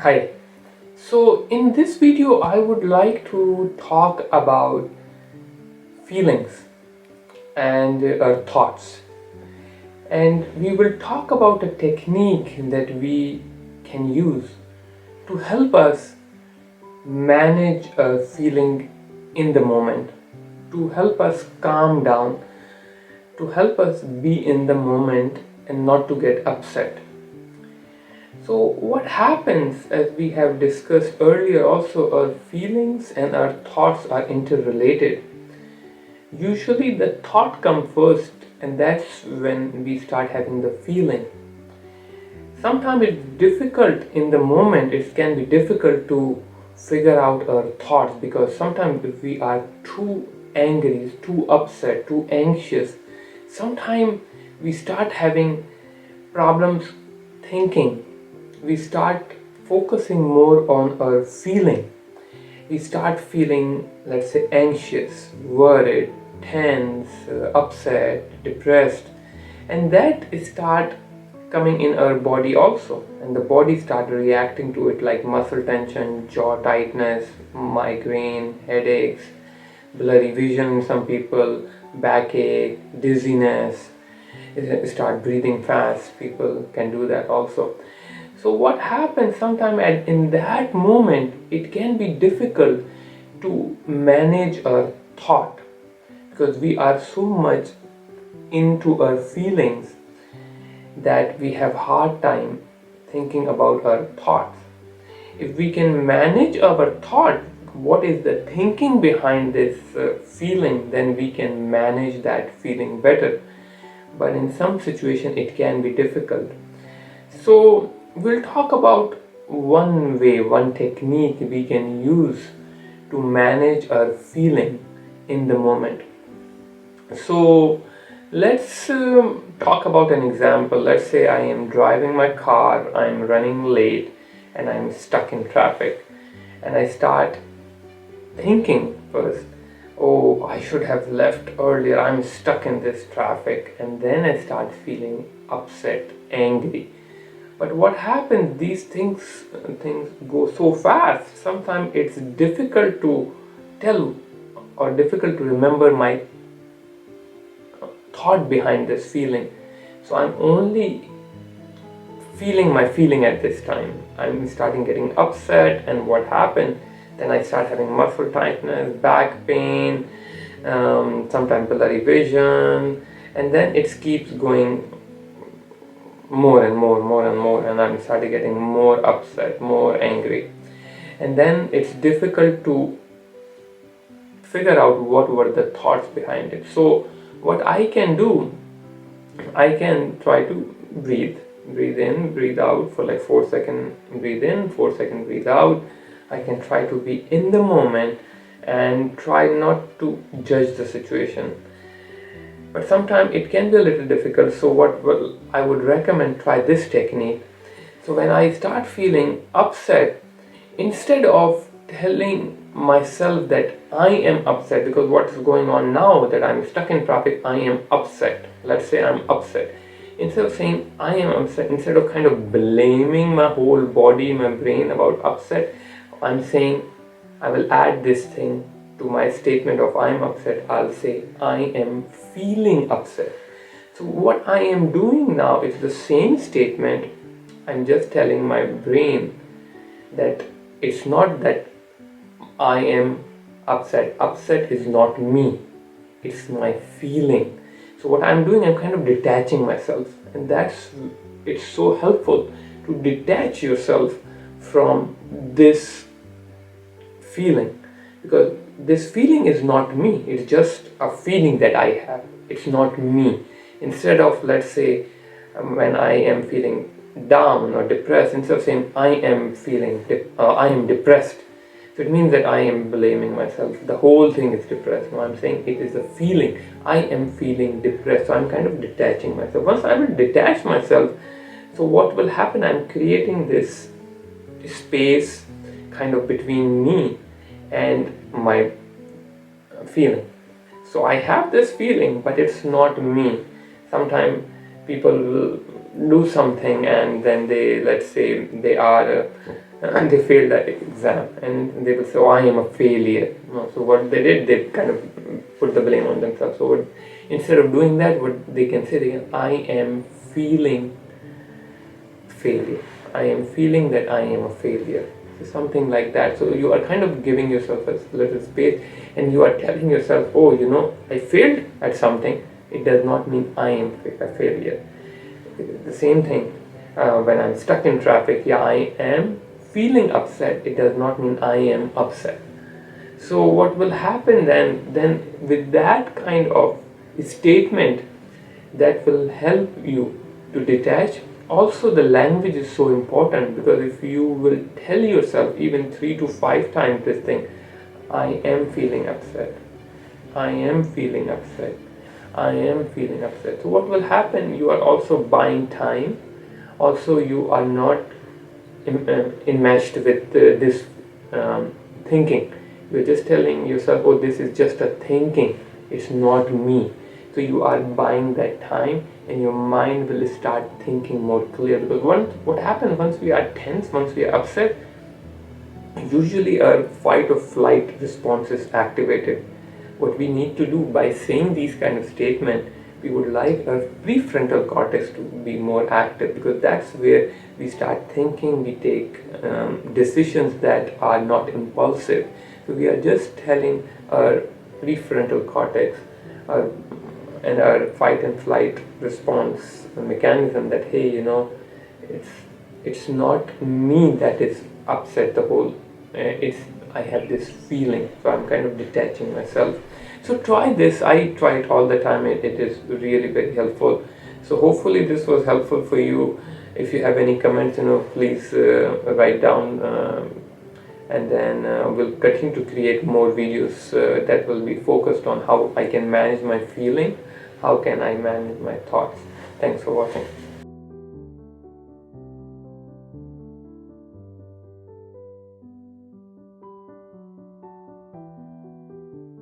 Hi. So in this video I would like to talk about feelings and our thoughts, and we will talk about a technique that we can use to help us manage a feeling in the moment, to help us calm down, to help us be in the moment and not to get upset. So, what happens, as we have discussed earlier, also our feelings and our thoughts are interrelated. Usually, the thought comes first, and that's when we start having the feeling. Sometimes it's difficult in the moment, it can be difficult to figure out our thoughts because sometimes if we are too angry, too upset, too anxious, sometimes we start having problems thinking. We start focusing more on our feeling. We start feeling, let's say, anxious, worried, tense, upset, depressed, and that start coming in our body also, and the body start reacting to it like muscle tension, jaw tightness, migraine, headaches, blurry vision in some people, backache, dizziness, start breathing fast. People can do that also. So what happens sometimes in that moment, it can be difficult to manage our thought because we are so much into our feelings that we have hard time thinking about our thoughts. If we can manage our thought, what is the thinking behind this feeling, then we can manage that feeling better. But in some situation it can be difficult. So we'll talk about one way, one technique we can use to manage our feeling in the moment. So let's talk about an example. Let's say I am driving my car, I'm running late, and I'm stuck in traffic. And I start thinking first, oh, I should have left earlier, I'm stuck in this traffic. And then I start feeling upset, angry. But what happens, these things go so fast, sometimes it's difficult to tell or difficult to remember my thought behind this feeling. So I'm only feeling my feeling at this time. I'm starting getting upset, and what happened? Then I start having muscle tightness, back pain, sometimes blurry vision, and then it keeps going more and more, and I'm starting getting more upset, more angry, and then it's difficult to figure out what were the thoughts behind it. So what I can do, I can try to breathe in, breathe out for like 4 seconds, breathe in, 4 seconds, breathe out. I can try to be in the moment and try not to judge the situation. But sometimes it can be a little difficult, so I would recommend try this technique. So when I start feeling upset, instead of telling myself that I am upset, because what's going on now that I'm stuck in traffic, I am upset. Let's say I'm upset. Instead of saying I am upset, instead of kind of blaming my whole body, my brain about upset, I'm saying I will add this thing to my statement of I am upset. I'll say I am feeling upset. So what I am doing now is the same statement. I'm just telling my brain that it's not that I am upset. Upset is not me. It's my feeling. So what I'm doing, I'm kind of detaching myself, and it's so helpful to detach yourself from this feeling, because this feeling is not me. It's just a feeling that I have. It's not me. Instead of, let's say, when I am feeling down or depressed, instead of saying I am I am depressed, so it means that I am blaming myself. The whole thing is depressed. No, I'm saying it is a feeling. I am feeling depressed. So I'm kind of detaching myself. Once I will detach myself, so what will happen? I'm creating this space kind of between me and my feeling. So I have this feeling, but it's not me. Sometimes people will do something, and then let's say they are and they failed that exam, and they will say, oh, I am a failure. So what they did, they kind of put the blame on themselves. So instead of doing that, what they can say, I am feeling failure. I am feeling that I am a failure. So something like that. So you are kind of giving yourself a little space, and you are telling yourself, oh, I failed at something. It does not mean I am a failure. The same thing when I'm stuck in traffic. Yeah, I am feeling upset. It does not mean I am upset. So what will happen then with that kind of statement, that will help you to detach. Also, the language is so important, because if you will tell yourself even 3 to 5 times this thing, I am feeling upset, I am feeling upset, I am feeling upset. So what will happen, you are also buying time. Also, you are not enmeshed with this thinking. You're just telling yourself, oh, this is just a thinking, it's not me. So you are buying that time, and your mind will start thinking more clear. Because what happens once we are tense, once we are upset, usually our fight or flight response is activated. What we need to do by saying these kind of statements, we would like our prefrontal cortex to be more active, because that's where we start thinking, we take decisions that are not impulsive. So we are just telling our prefrontal cortex, and our fight and flight response mechanism, that hey, it's it's not me that is upset the whole, it's I have this feeling, so I'm kind of detaching myself. So try this. I try it all the time. It is really very helpful. So hopefully this was helpful for you. If you have any comments, please write down, and then we'll continue to create more videos that will be focused on how I can manage my feeling, how can I manage my thoughts. Thanks for watching.